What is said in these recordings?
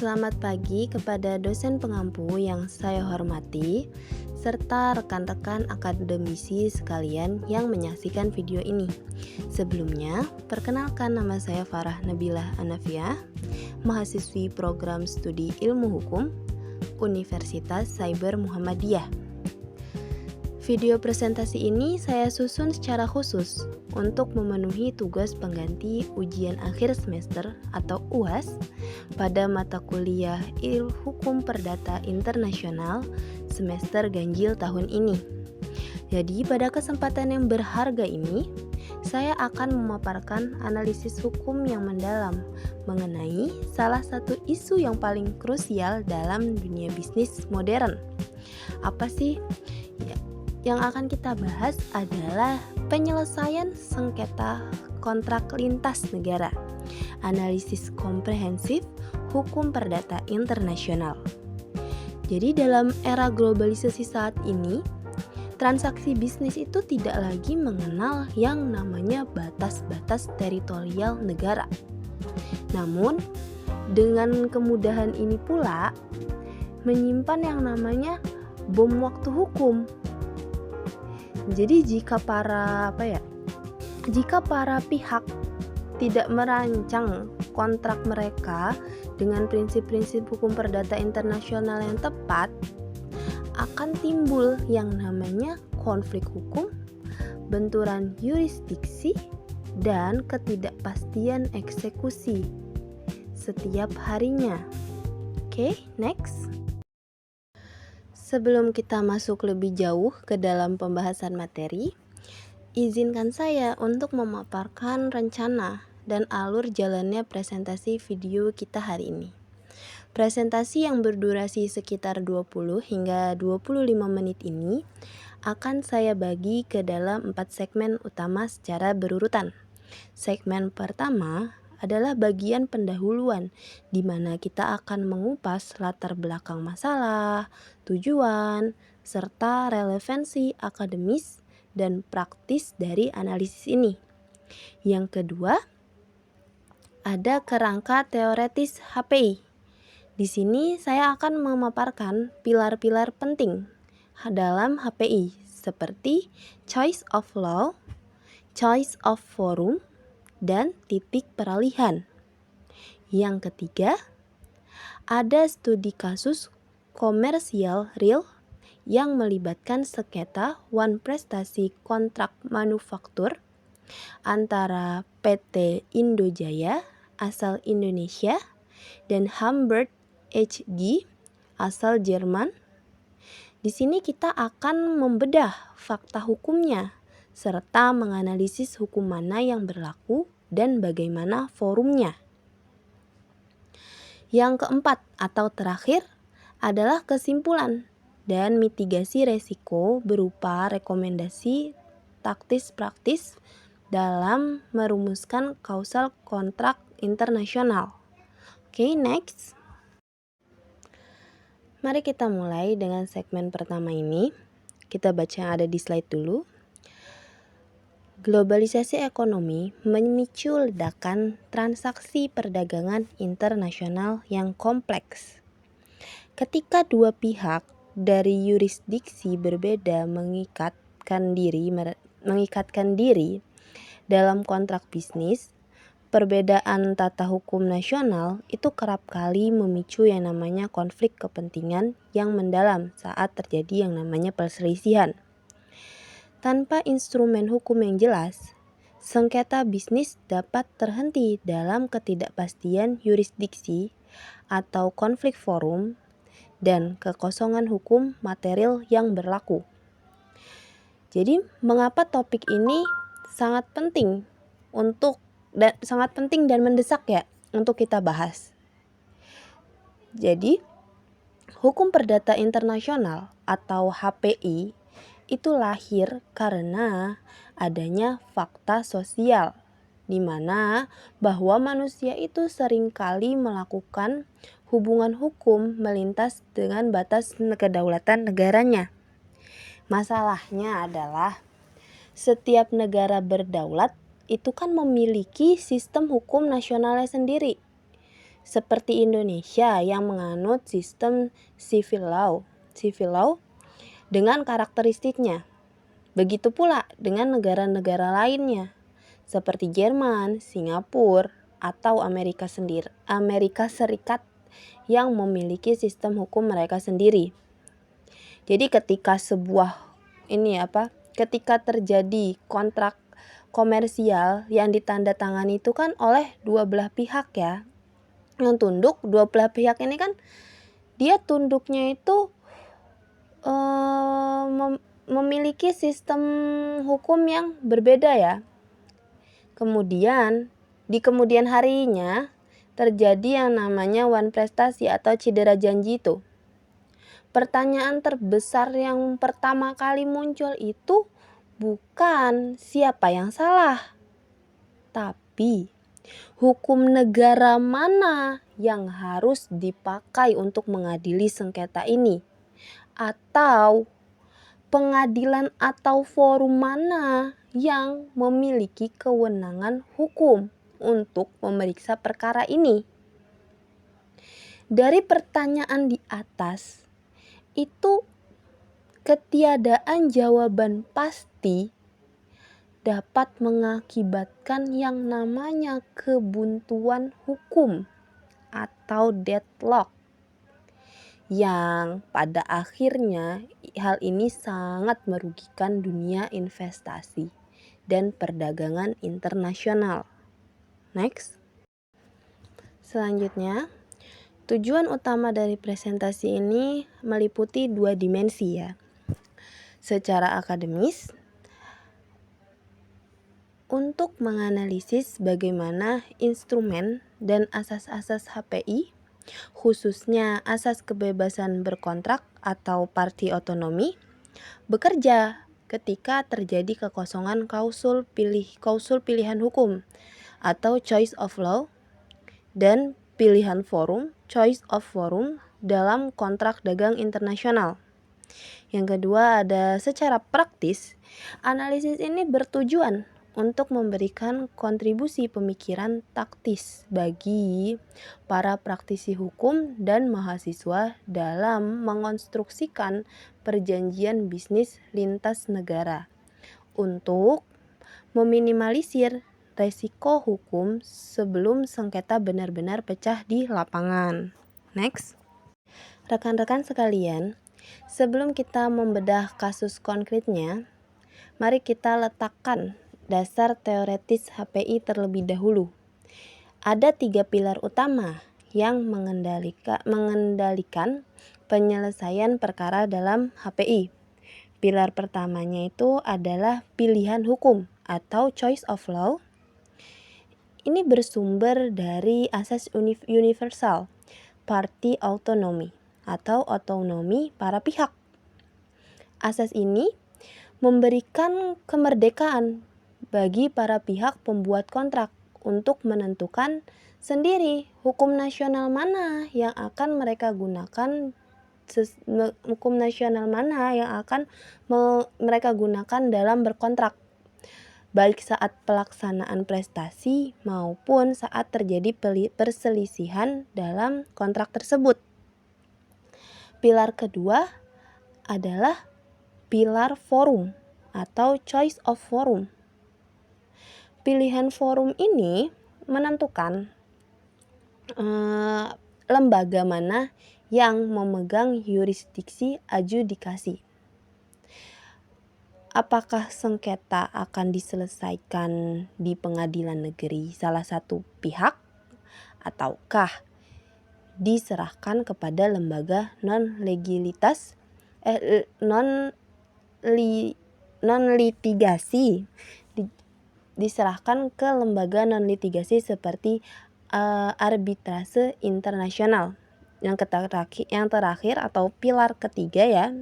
Selamat pagi kepada dosen pengampu yang saya hormati, serta rekan-rekan akademisi sekalian yang menyaksikan video ini. Sebelumnya, perkenalkan nama saya Farah Nabilah Anafiah, mahasiswi program studi ilmu hukum, Universitas Cyber Muhammadiyah. Video presentasi ini saya susun secara khusus untuk memenuhi tugas pengganti ujian akhir semester atau UAS pada mata kuliah Ilmu Hukum Perdata Internasional semester ganjil tahun ini. Jadi pada kesempatan yang berharga ini, saya akan memaparkan analisis hukum yang mendalam mengenai salah satu isu yang paling krusial dalam dunia bisnis modern. Apa sih? Yang akan kita bahas adalah penyelesaian sengketa kontrak lintas negara, analisis komprehensif hukum perdata internasional. Jadi dalam era globalisasi saat ini, transaksi bisnis itu tidak lagi mengenal yang namanya batas-batas teritorial negara. Namun, dengan kemudahan ini pula, menyimpan yang namanya bom waktu hukum. Jadi jika para pihak tidak merancang kontrak mereka dengan prinsip-prinsip hukum perdata internasional yang tepat, akan timbul yang namanya konflik hukum, benturan yurisdiksi, dan ketidakpastian eksekusi setiap harinya. Oke, next. Sebelum kita masuk lebih jauh ke dalam pembahasan materi, izinkan saya untuk memaparkan rencana dan alur jalannya presentasi video kita hari ini. Presentasi yang berdurasi sekitar 20 hingga 25 menit ini akan saya bagi ke dalam 4 segmen utama secara berurutan. Segmen pertama adalah bagian pendahuluan, di mana kita akan mengupas latar belakang masalah, tujuan, serta relevansi akademis dan praktis dari analisis ini. Yang kedua, ada kerangka teoretis HPI. Di sini saya akan memaparkan pilar-pilar penting dalam HPI seperti choice of law, choice of forum, dan titik peralihan. Yang ketiga, ada studi kasus komersial real yang melibatkan sengketa wan prestasi kontrak manufaktur antara PT Indojaya asal Indonesia dan Hamburg HG asal Jerman. Di sini kita akan membedah fakta hukumnya serta menganalisis hukum mana yang berlaku dan bagaimana forumnya. Yang keempat atau terakhir adalah kesimpulan dan mitigasi resiko berupa rekomendasi taktis praktis dalam merumuskan kausal kontrak internasional. Oke, next. Mari kita mulai dengan segmen pertama ini. Kita baca yang ada di slide dulu. Globalisasi ekonomi memicu ledakan transaksi perdagangan internasional yang kompleks. Ketika dua pihak dari yurisdiksi berbeda mengikatkan diri dalam kontrak bisnis, perbedaan tata hukum nasional itu kerap kali memicu yang namanya konflik kepentingan yang mendalam saat terjadi yang namanya perselisihan. Tanpa instrumen hukum yang jelas, sengketa bisnis dapat terhenti dalam ketidakpastian yurisdiksi atau konflik forum dan kekosongan hukum material yang berlaku. Jadi, mengapa topik ini sangat penting dan mendesak ya untuk kita bahas. Jadi, hukum perdata internasional atau HPI itu lahir karena adanya fakta sosial, di mana bahwa manusia itu seringkali melakukan hubungan hukum melintas dengan batas kedaulatan negaranya. Masalahnya adalah setiap negara berdaulat itu kan memiliki sistem hukum nasionalnya sendiri. seperti Indonesia yang menganut sistem civil law dengan karakteristiknya. Begitu pula dengan negara-negara lainnya seperti Jerman, Singapura, atau Amerika Serikat yang memiliki sistem hukum mereka sendiri. Jadi ketika terjadi kontrak komersial yang ditandatangani itu kan oleh dua belah pihak ya. Yang tunduk, dua belah pihak ini kan dia tunduknya itu memiliki sistem hukum yang berbeda ya. Kemudian di kemudian harinya terjadi yang namanya wan prestasi atau cedera janji itu. Pertanyaan terbesar yang pertama kali muncul itu bukan siapa yang salah, tapi hukum negara mana yang harus dipakai untuk mengadili sengketa ini, atau pengadilan atau forum mana yang memiliki kewenangan hukum untuk memeriksa perkara ini. Dari pertanyaan di atas, itu ketiadaan jawaban pasti dapat mengakibatkan yang namanya kebuntuan hukum atau deadlock, yang pada akhirnya hal ini sangat merugikan dunia investasi dan perdagangan internasional. Next. Selanjutnya, tujuan utama dari presentasi ini meliputi dua dimensi ya. Secara akademis, untuk menganalisis bagaimana instrumen dan asas-asas HPI, khususnya asas kebebasan berkontrak atau parti otonomi, bekerja ketika terjadi kekosongan klausul pilihan hukum atau choice of law dan pilihan forum choice of forum dalam kontrak dagang internasional. Yang kedua ada secara praktis, analisis ini bertujuan untuk memberikan kontribusi pemikiran taktis bagi para praktisi hukum dan mahasiswa dalam mengonstruksikan perjanjian bisnis lintas negara untuk meminimalisir resiko hukum sebelum sengketa benar-benar pecah di lapangan. Next. Rekan-rekan sekalian, sebelum kita membedah kasus konkretnya, mari kita letakkan dasar teoretis HPI terlebih dahulu. Ada 3 pilar utama yang mengendalikan penyelesaian perkara dalam HPI. Pilar pertamanya itu adalah pilihan hukum atau choice of law. Ini bersumber dari asas universal, party autonomy atau otonomi para pihak. Asas ini memberikan kemerdekaan bagi para pihak pembuat kontrak untuk menentukan sendiri hukum nasional mana yang akan mereka gunakan dalam berkontrak, baik saat pelaksanaan prestasi maupun saat terjadi perselisihan dalam kontrak tersebut. Pilar kedua adalah pilar forum atau choice of forum. Pilihan forum ini menentukan lembaga mana yang memegang yurisdiksi adjudikasi. Apakah sengketa akan diselesaikan di pengadilan negeri salah satu pihak ataukah diserahkan kepada lembaga non-litigasi, diserahkan ke lembaga non-litigasi seperti arbitrase internasional. Yang terakhir atau pilar ketiga ya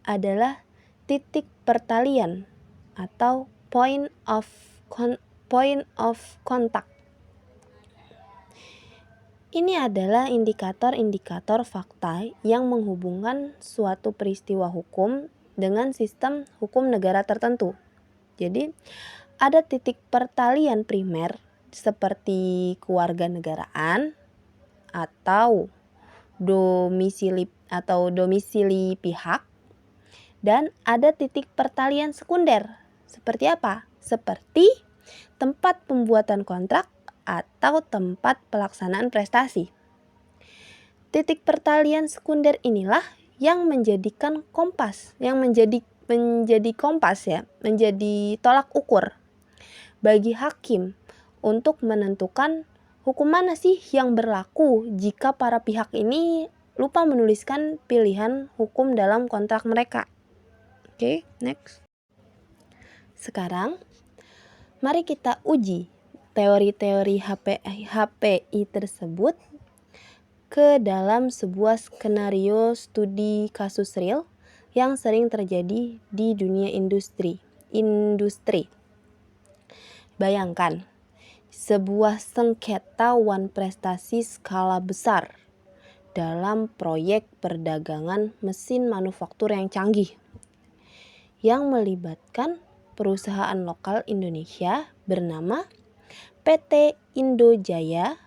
adalah titik pertalian atau point of contact. Ini adalah indikator-indikator fakta yang menghubungkan suatu peristiwa hukum dengan sistem hukum negara tertentu. Jadi ada titik pertalian primer seperti kewarganegaraan, atau domisili pihak, dan ada titik pertalian sekunder. Seperti apa? Seperti tempat pembuatan kontrak atau tempat pelaksanaan prestasi. Titik pertalian sekunder inilah yang menjadikan kompas, menjadi tolak ukur bagi hakim untuk menentukan hukum mana sih yang berlaku jika para pihak ini lupa menuliskan pilihan hukum dalam kontrak mereka. Oke, next. Sekarang mari kita uji teori-teori HPI tersebut ke dalam sebuah skenario studi kasus real yang sering terjadi di dunia industri. Bayangkan, sebuah sengketa wan prestasi skala besar dalam proyek perdagangan mesin manufaktur yang canggih yang melibatkan perusahaan lokal Indonesia bernama PT Indojaya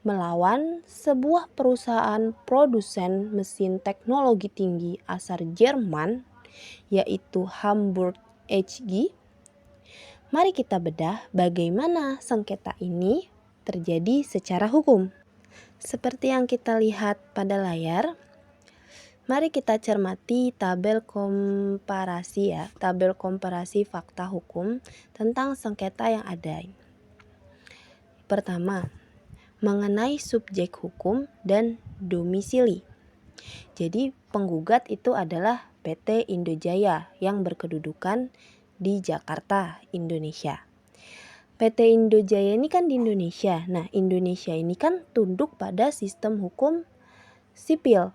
melawan sebuah perusahaan produsen mesin teknologi tinggi asal Jerman, yaitu Hamburg HG. Mari kita bedah bagaimana sengketa ini terjadi secara hukum. Seperti yang kita lihat pada layar, mari kita cermati tabel komparasi fakta hukum tentang sengketa yang ada. Pertama, mengenai subjek hukum dan domisili. Jadi penggugat itu adalah PT Indojaya yang berkedudukan di Jakarta, Indonesia. PT Indojaya ini kan di Indonesia. Nah, Indonesia ini kan tunduk pada sistem hukum sipil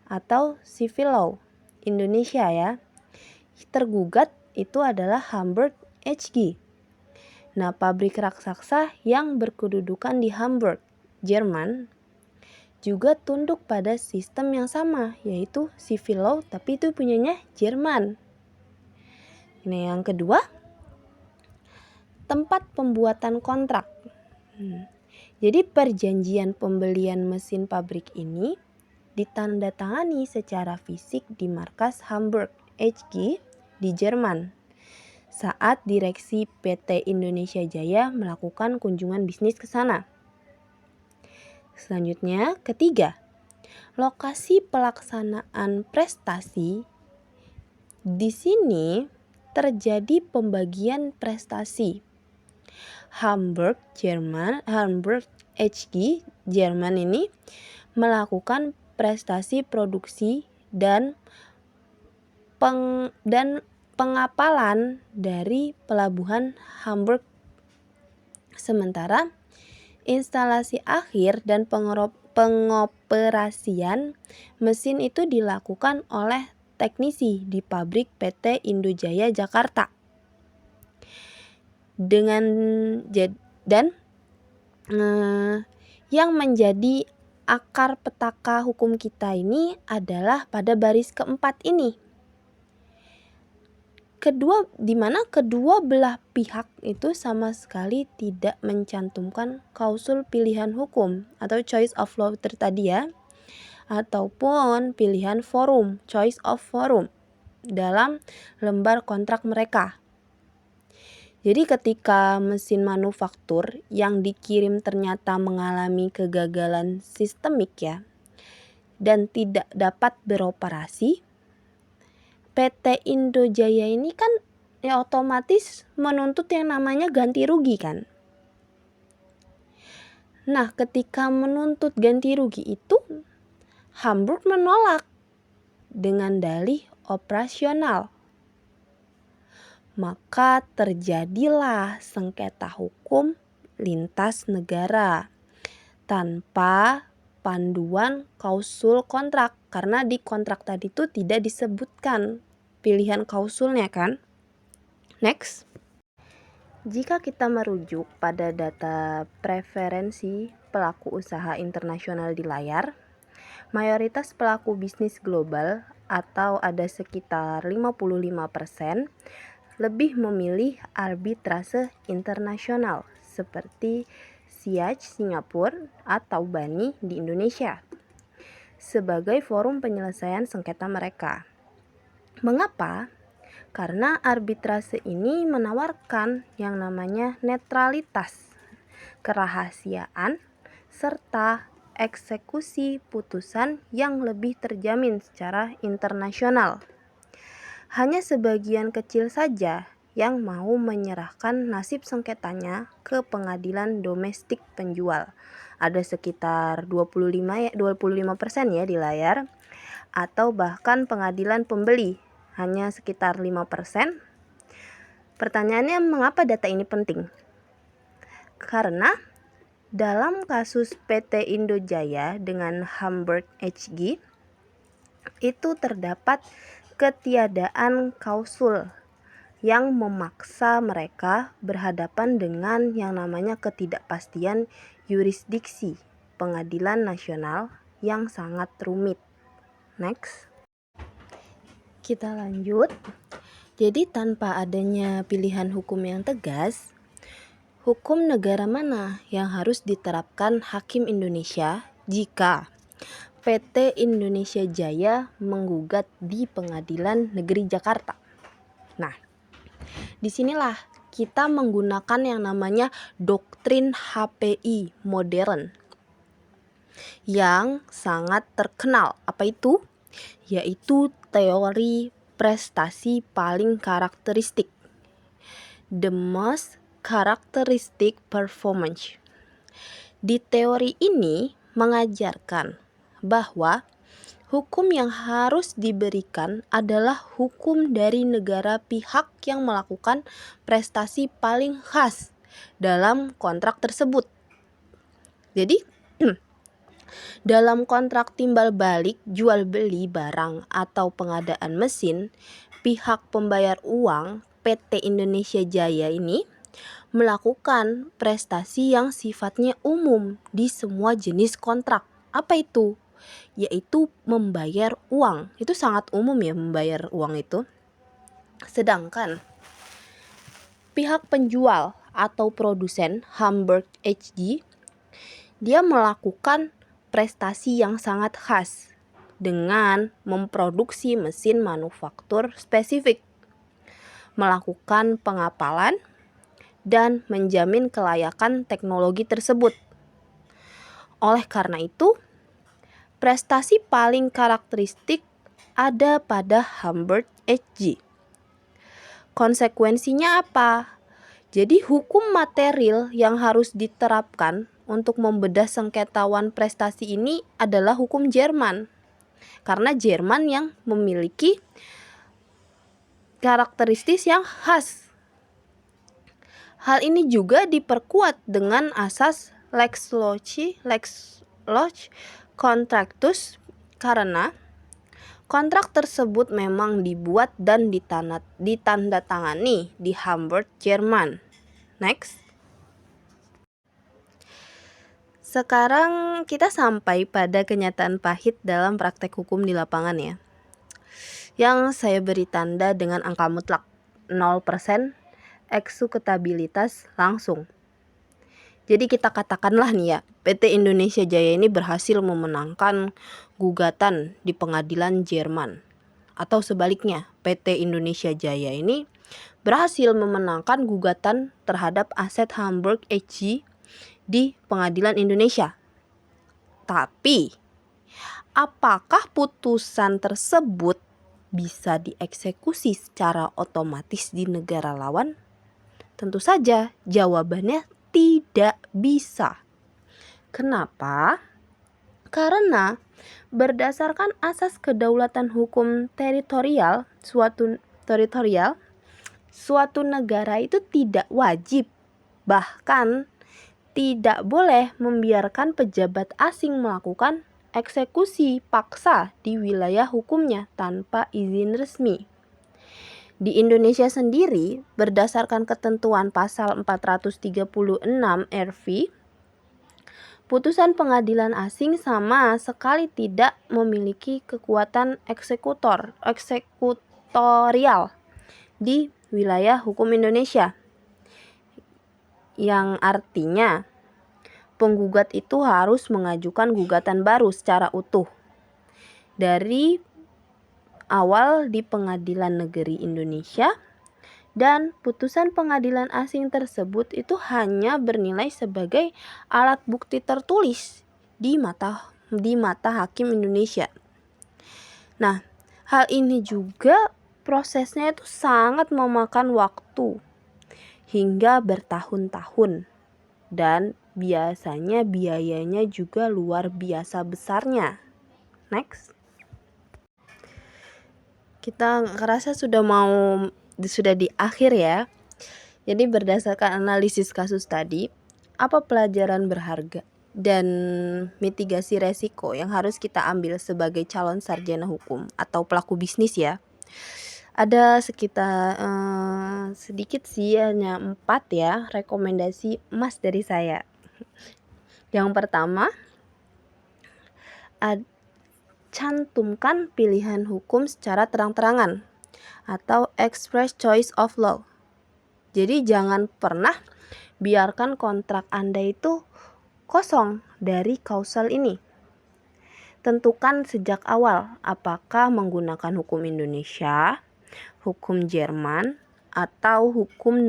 atau civil law Indonesia ya. Tergugat itu adalah Hamburg HG. Nah, pabrik raksasa yang berkedudukan di Hamburg, Jerman, juga tunduk pada sistem yang sama, yaitu civil law, tapi itu punyanya Jerman. Nah, yang kedua, tempat pembuatan kontrak. Jadi perjanjian pembelian mesin pabrik ini ditandatangani secara fisik di markas Hamburg HG di Jerman saat direksi PT Indonesia Jaya melakukan kunjungan bisnis ke sana. Selanjutnya, ketiga, lokasi pelaksanaan prestasi. Di sini terjadi pembagian prestasi. Hamburg HG Jerman ini melakukan prestasi produksi dan pengapalan dari pelabuhan Hamburg. Sementara instalasi akhir dan pengoperasian mesin itu dilakukan oleh teknisi di pabrik PT Indojaya Jakarta. Yang menjadi akar petaka hukum kita ini adalah pada baris keempat ini. Di mana kedua belah pihak itu sama sekali tidak mencantumkan klausul pilihan hukum atau choice of law tadi ya, ataupun pilihan forum, choice of forum dalam lembar kontrak mereka. Jadi ketika mesin manufaktur yang dikirim ternyata mengalami kegagalan sistemik ya, dan tidak dapat beroperasi, PT Indojaya ini kan ya otomatis menuntut yang namanya ganti rugi kan. Nah, ketika menuntut ganti rugi itu, Hamburg menolak dengan dalih operasional. Maka terjadilah sengketa hukum lintas negara tanpa panduan klausul kontrak, karena di kontrak tadi itu tidak disebutkan pilihan klausulnya kan. Next. Jika kita merujuk pada data preferensi pelaku usaha internasional di layar, mayoritas pelaku bisnis global atau ada sekitar 55% lebih memilih arbitrase internasional seperti Siak Singapura atau BANI di Indonesia sebagai forum penyelesaian sengketa mereka. Mengapa? Karena arbitrase ini menawarkan yang namanya netralitas, kerahasiaan, serta eksekusi putusan yang lebih terjamin secara internasional. Hanya sebagian kecil saja yang mau menyerahkan nasib sengketanya ke pengadilan domestik penjual. Ada sekitar 25% ya di layar, atau bahkan pengadilan pembeli hanya sekitar 5%. Pertanyaannya, mengapa data ini penting? Karena dalam kasus PT Indojaya dengan Hamburg HG itu terdapat ketiadaan klausul yang memaksa mereka berhadapan dengan yang namanya ketidakpastian yurisdiksi pengadilan nasional yang sangat rumit. Next. Kita lanjut. Jadi tanpa adanya pilihan hukum yang tegas, hukum negara mana yang harus diterapkan hakim Indonesia jika PT Indonesia Jaya menggugat di Pengadilan Negeri Jakarta? Nah, disinilah kita menggunakan yang namanya doktrin HPI modern yang sangat terkenal. Apa itu? Yaitu teori prestasi paling karakteristik, the most characteristic performance. Di teori ini mengajarkan bahwa hukum yang harus diberikan adalah hukum dari negara pihak yang melakukan prestasi paling khas dalam kontrak tersebut. Jadi, dalam kontrak timbal balik jual beli barang atau pengadaan mesin, pihak pembayar uang PT Indonesia Jaya ini melakukan prestasi yang sifatnya umum di semua jenis kontrak. Apa itu? Yaitu membayar uang. Itu sangat umum ya, membayar uang itu. Sedangkan pihak penjual atau produsen Hamburg HG, dia melakukan prestasi yang sangat khas dengan memproduksi mesin manufaktur spesifik, melakukan pengapalan, dan menjamin kelayakan teknologi tersebut. Oleh karena itu, prestasi paling karakteristik ada pada Hamburg HG. Konsekuensinya apa? Jadi hukum material yang harus diterapkan untuk membedah sengketawan prestasi ini adalah hukum Jerman. Karena Jerman yang memiliki karakteristik yang khas. Hal ini juga diperkuat dengan asas Lex Loci Contractus karena kontrak tersebut memang dibuat dan ditandatangani di Hamburg, Jerman. Next. Sekarang kita sampai pada kenyataan pahit dalam praktek hukum di lapangan ya. Yang saya beri tanda dengan angka mutlak 0% eksekutabilitas langsung. Jadi kita katakanlah nih ya, PT Indonesia Jaya ini berhasil memenangkan gugatan di pengadilan Jerman. Atau sebaliknya, PT Indonesia Jaya ini berhasil memenangkan gugatan terhadap aset Hamburg HG di pengadilan Indonesia. Tapi, apakah putusan tersebut bisa dieksekusi secara otomatis di negara lawan? Tentu saja jawabannya tidak bisa. Kenapa? Karena berdasarkan asas kedaulatan hukum teritorial, suatu negara itu tidak wajib, bahkan tidak boleh membiarkan pejabat asing melakukan eksekusi paksa di wilayah hukumnya tanpa izin resmi. Di Indonesia sendiri, berdasarkan ketentuan pasal 436 RV, putusan pengadilan asing sama sekali tidak memiliki kekuatan eksekutorial di wilayah hukum Indonesia. Yang artinya penggugat itu harus mengajukan gugatan baru secara utuh dari awal di Pengadilan Negeri Indonesia, dan putusan pengadilan asing tersebut itu hanya bernilai sebagai alat bukti tertulis di mata hakim Indonesia. Nah, hal ini juga prosesnya itu sangat memakan waktu hingga bertahun-tahun, dan biasanya biayanya juga luar biasa besarnya. Next. Kita ngerasa sudah di akhir ya. Jadi berdasarkan analisis kasus tadi, apa pelajaran berharga dan mitigasi resiko yang harus kita ambil sebagai calon sarjana hukum atau pelaku bisnis ya? Ada sekitar sedikit sih, hanya 4 ya rekomendasi emas dari saya. Yang pertama, cantumkan pilihan hukum secara terang-terangan atau express choice of law. Jadi jangan pernah biarkan kontrak Anda itu kosong dari kausal ini. Tentukan sejak awal apakah menggunakan hukum Indonesia, hukum Jerman, atau hukum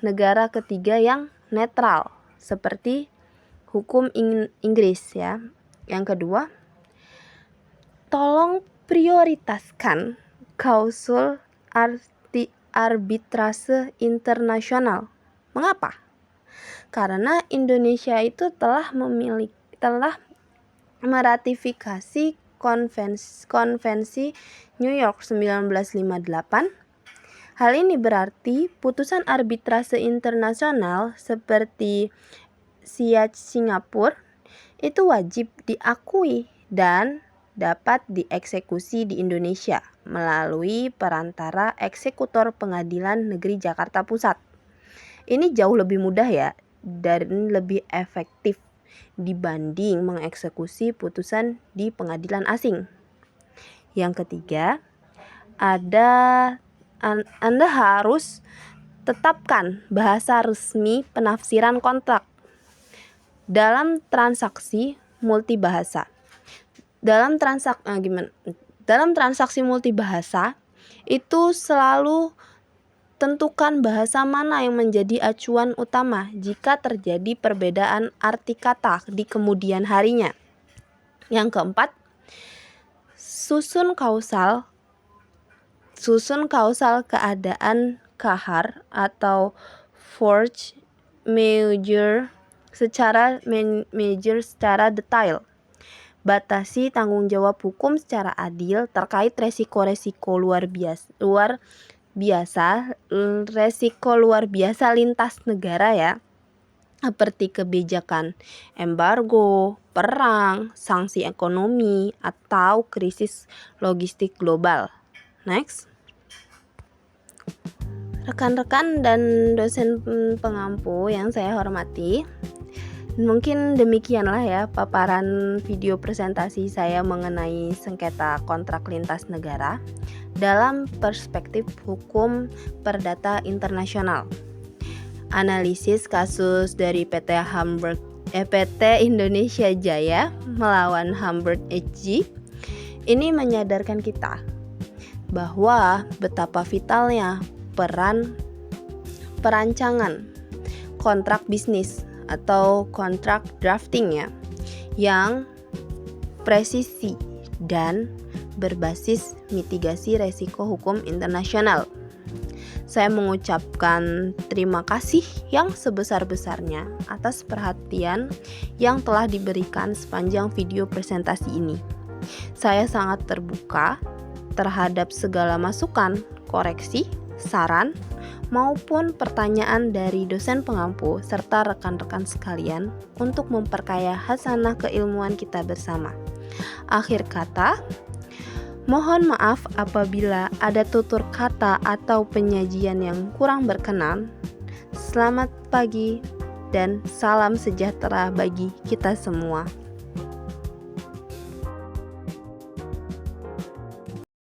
negara ketiga yang netral seperti hukum Inggris ya. Yang kedua, tolong prioritaskan klausul arbitrase internasional. Mengapa? Karena Indonesia itu telah meratifikasi konvensi New York 1958. Hal ini berarti putusan arbitrase internasional seperti Singapura itu wajib diakui dan dapat dieksekusi di Indonesia melalui perantara eksekutor Pengadilan Negeri Jakarta Pusat. Ini jauh lebih mudah ya dan lebih efektif dibanding mengeksekusi putusan di pengadilan asing. Yang ketiga, Anda harus tetapkan bahasa resmi penafsiran kontrak dalam transaksi multibahasa. Dalam transaksi multibahasa itu selalu tentukan bahasa mana yang menjadi acuan utama jika terjadi perbedaan arti kata di kemudian harinya. Yang keempat, susun kausal keadaan kahar atau force majeure secara detail. Batasi tanggung jawab hukum secara adil terkait resiko-resiko luar biasa lintas negara ya, seperti kebijakan embargo, perang, sanksi ekonomi, atau krisis logistik global. Next. Rekan-rekan dan dosen pengampu yang saya hormati, mungkin demikianlah ya paparan video presentasi saya mengenai sengketa kontrak lintas negara dalam perspektif hukum perdata internasional. Analisis kasus dari PT Indonesia Jaya melawan Hamburg HG ini menyadarkan kita bahwa betapa vitalnya peran perancangan kontrak bisnis atau kontrak drafting ya, yang presisi dan berbasis mitigasi resiko hukum internasional. Saya mengucapkan terima kasih yang sebesar-besarnya atas perhatian yang telah diberikan sepanjang video presentasi ini. Saya sangat terbuka terhadap segala masukan, koreksi, saran, maupun pertanyaan dari dosen pengampu serta rekan-rekan sekalian untuk memperkaya hasanah keilmuan kita bersama. Akhir kata, mohon maaf apabila ada tutur kata atau penyajian yang kurang berkenan. Selamat pagi dan salam sejahtera bagi kita semua.